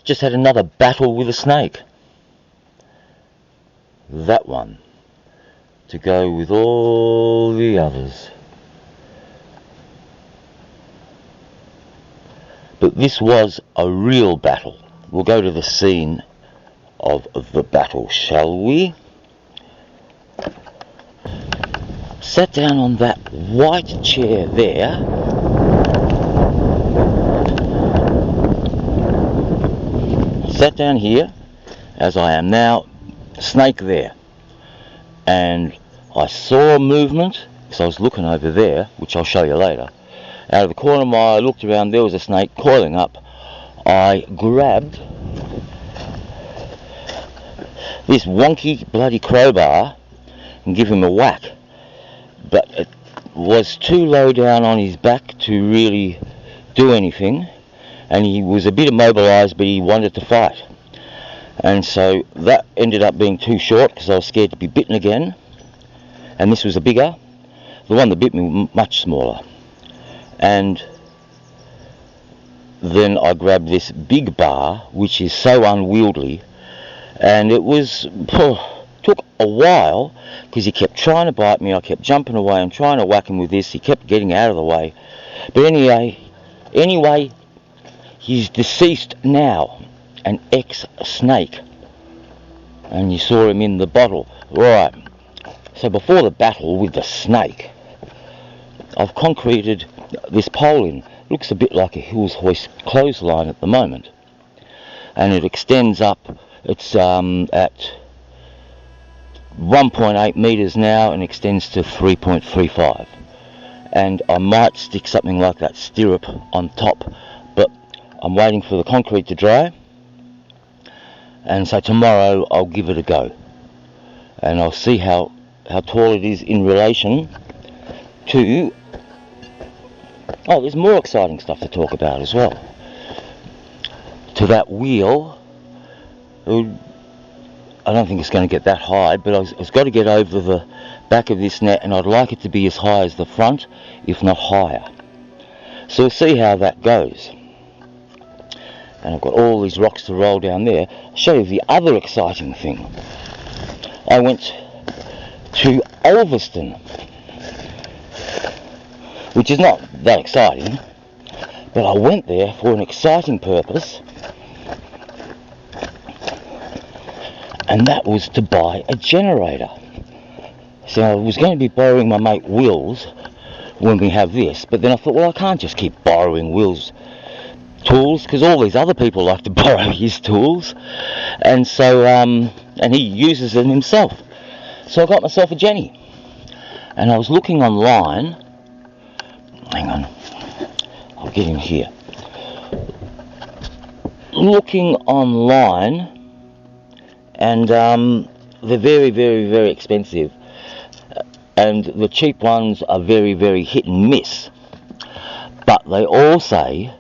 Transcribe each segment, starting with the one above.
just had another battle with a snake. That one, to go with all the others. But this was a real battle. We'll go to the scene of the battle, shall we? Sat down on that white chair there. Sat down here, as I am now, snake there. And I saw a movement, because I was looking over there, which I'll show you later. Out of the corner of my eye, I looked around, there was a snake coiling up. I grabbed this wonky bloody crowbar and give him a whack. But it was too low down on his back to really do anything. And he was a bit immobilised, but he wanted to fight. And so that ended up being too short, because I was scared to be bitten again. And this was a bigger. The one that bit me, much smaller. And then I grabbed this big bar, which is so unwieldy, and it was took a while, because he kept trying to bite me. I kept jumping away and trying to whack him with this. He kept getting out of the way. But anyway, he's deceased now, an ex-snake, and you saw him in the bottle. Right, so before the battle with the snake, I've concreted this pole in. Looks a bit like a Hills Hoist clothesline at the moment, and it extends up. It's at 1.8 meters now and extends to 3.35, and I might stick something like that stirrup on top, but I'm waiting for the concrete to dry, and so tomorrow I'll give it a go, and I'll see how tall it is in relation to. Oh, there's more exciting stuff to talk about as well. To that wheel, I don't think it's going to get that high, but it's got to get over the back of this net, and I'd like it to be as high as the front, if not higher. So we'll see how that goes. And I've got all these rocks to roll down there. I'll show you the other exciting thing. I went to Ulverston, which is not that exciting, but I went there for an exciting purpose, and that was to buy a generator. So I was going to be borrowing my mate Will's when we have this, but then I thought, well, I can't just keep borrowing Will's tools, because all these other people like to borrow his tools, and so and he uses them himself. So I got myself a Jenny, and I was looking online. Hang on, I'll get him here. Looking online, and they're very, very, very expensive, and the cheap ones are very, very hit and miss. But they all say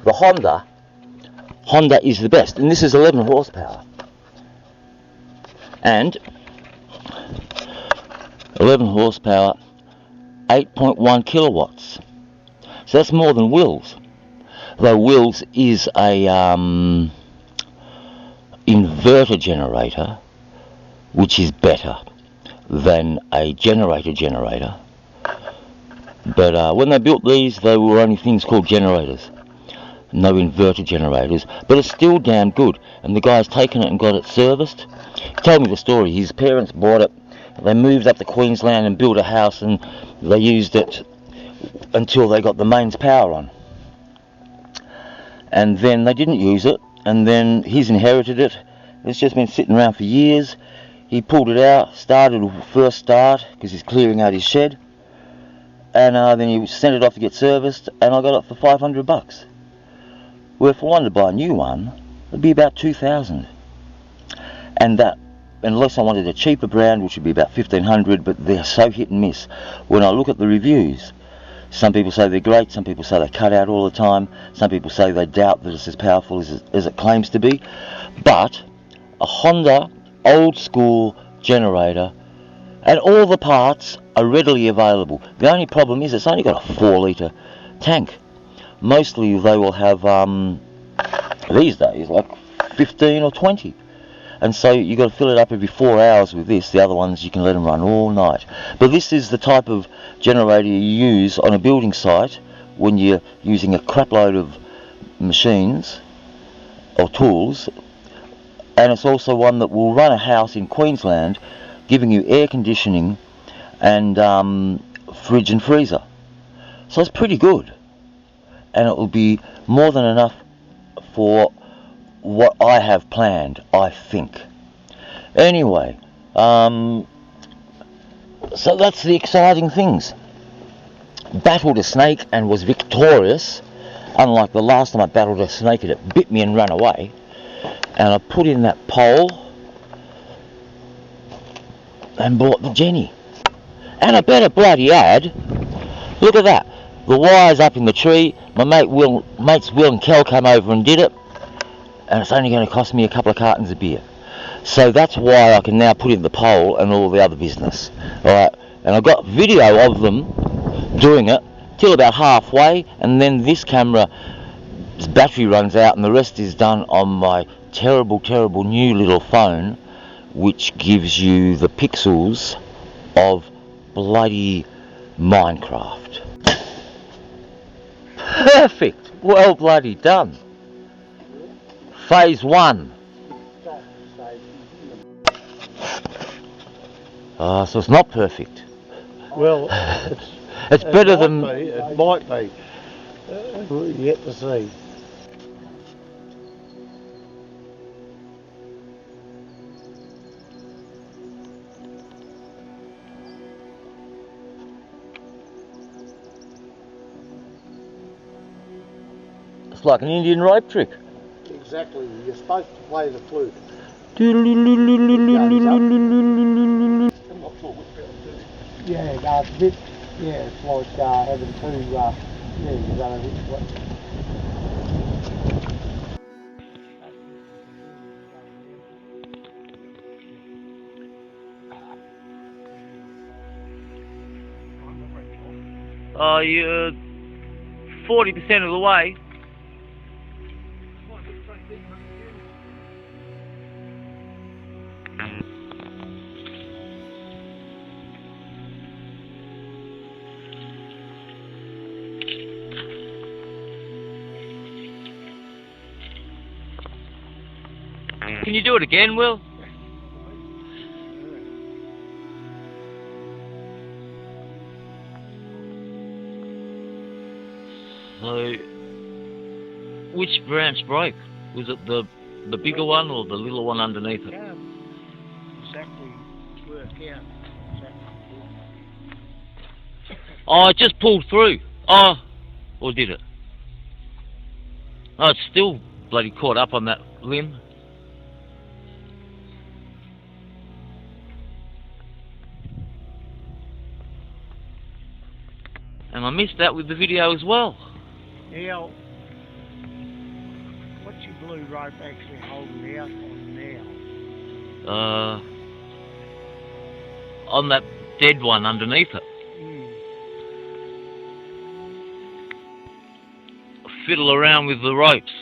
the Honda is the best, and this is 11 horsepower, and 11 horsepower, 8.1 kilowatts. So that's more than Will's. Though Will's is a inverter generator, which is better than a generator. But when they built these, they were only things called generators, no inverter generators. But it's still damn good. And the guy's taken it and got it serviced. He told me the story. His parents bought it. They moved up to Queensland and built a house, and they used it until they got the mains power on. And then they didn't use it, and then he's inherited it. It's just been sitting around for years. He pulled it out, started a first start, because he's clearing out his shed, and then he sent it off to get serviced, and I got it for $500. Where if I wanted to buy a new one, it'd be about $2,000. And that, unless I wanted a cheaper brand, which would be about $1,500, but they're so hit and miss. When I look at the reviews, some people say they're great, some people say they cut out all the time, some people say they doubt that it's as powerful as it claims to be. But a Honda old school generator, and all the parts are readily available. The only problem is it's only got a 4 litre tank, mostly they will have these days like 15 or 20. And so you've got to fill it up every 4 hours with this. The other ones you can let them run all night. But this is the type of generator you use on a building site when you're using a crap load of machines or tools. And it's also one that will run a house in Queensland, giving you air conditioning and fridge and freezer. So it's pretty good. And it will be more than enough for what I have planned, I think. Anyway, so that's the exciting things. Battled a snake and was victorious, unlike the last time I battled a snake and it bit me and ran away. And I put in that pole and bought the Jenny. And I better bloody add, look at that, the wire's up in the tree. My mates Will and Kel came over and did it, and it's only going to cost me a couple of cartons of beer. So that's why I can now put in the pole and all the other business. Alright, and I've got video of them doing it till about halfway, and then this camera's battery runs out and the rest is done on my terrible new little phone, which gives you the pixels of bloody Minecraft. Perfect! Well bloody done. Phase 1. So it's not perfect. Well, it's better than... It might be. Yet to see. It's like an Indian rope trick. Exactly. You're supposed to play the flute. Yeah, it's a bit. Yeah, it's like having two. Yeah, you don't know which one. You're 40% of the way. Can you do it again, Will? So, which branch broke? Was it the bigger one or the little one underneath it? Can't exactly work out exactly. Oh, it just pulled through. Oh, or did it? Oh, it's still bloody caught up on that limb. And I missed that with the video as well. Now, what's your blue rope actually holding out on now? On that dead one underneath it. Fiddle around with the ropes.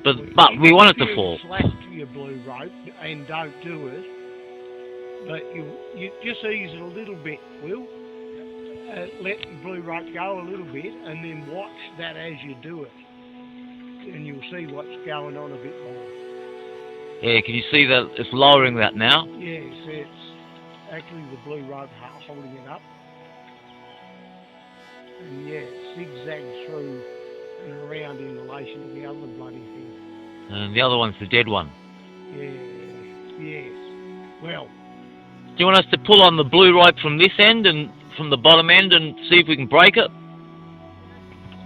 But we want it to fall. Slack to your blue rope and don't do it, but you just ease it a little bit, Will. Let the blue rope go a little bit and then watch that as you do it, and you'll see what's going on a bit more. Yeah, can you see that it's lowering that now? Yes, it's actually the blue rope holding it up, and yeah, it zigzags through and around in relation to the other bloody thing. And the other one's the dead one. Yes. Well, do you want us to pull on the blue rope from this end and from the bottom end and see if we can break it?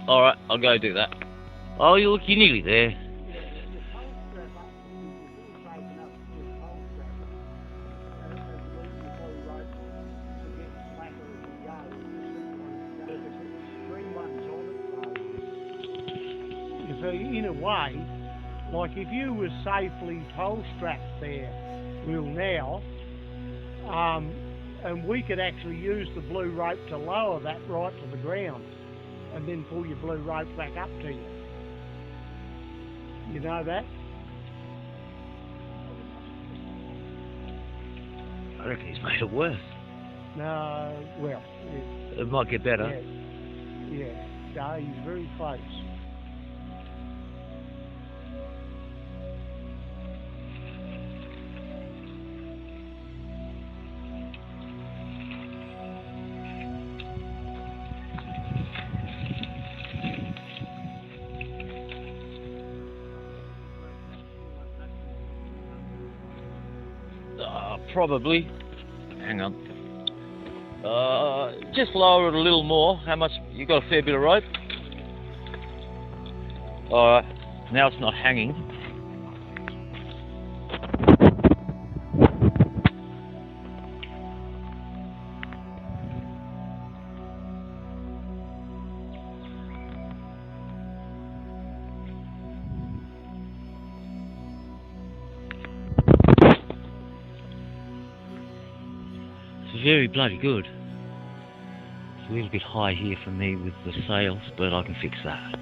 Alright, I'll go do that. Oh, you look, you're nearly there. So in a way, like if you were safely pole strapped there, Will, now, and we could actually use the blue rope to lower that right to the ground, and and then pull your blue rope back up to you. You know that? I reckon he's made it worse. No, well, It might get better. yeah, no, he's very close. Probably. Hang on. Just lower it a little more. How much? You got a fair bit of rope? Alright. Now it's not hanging. It's very bloody good. It's a little bit high here for me with the sails, but I can fix that.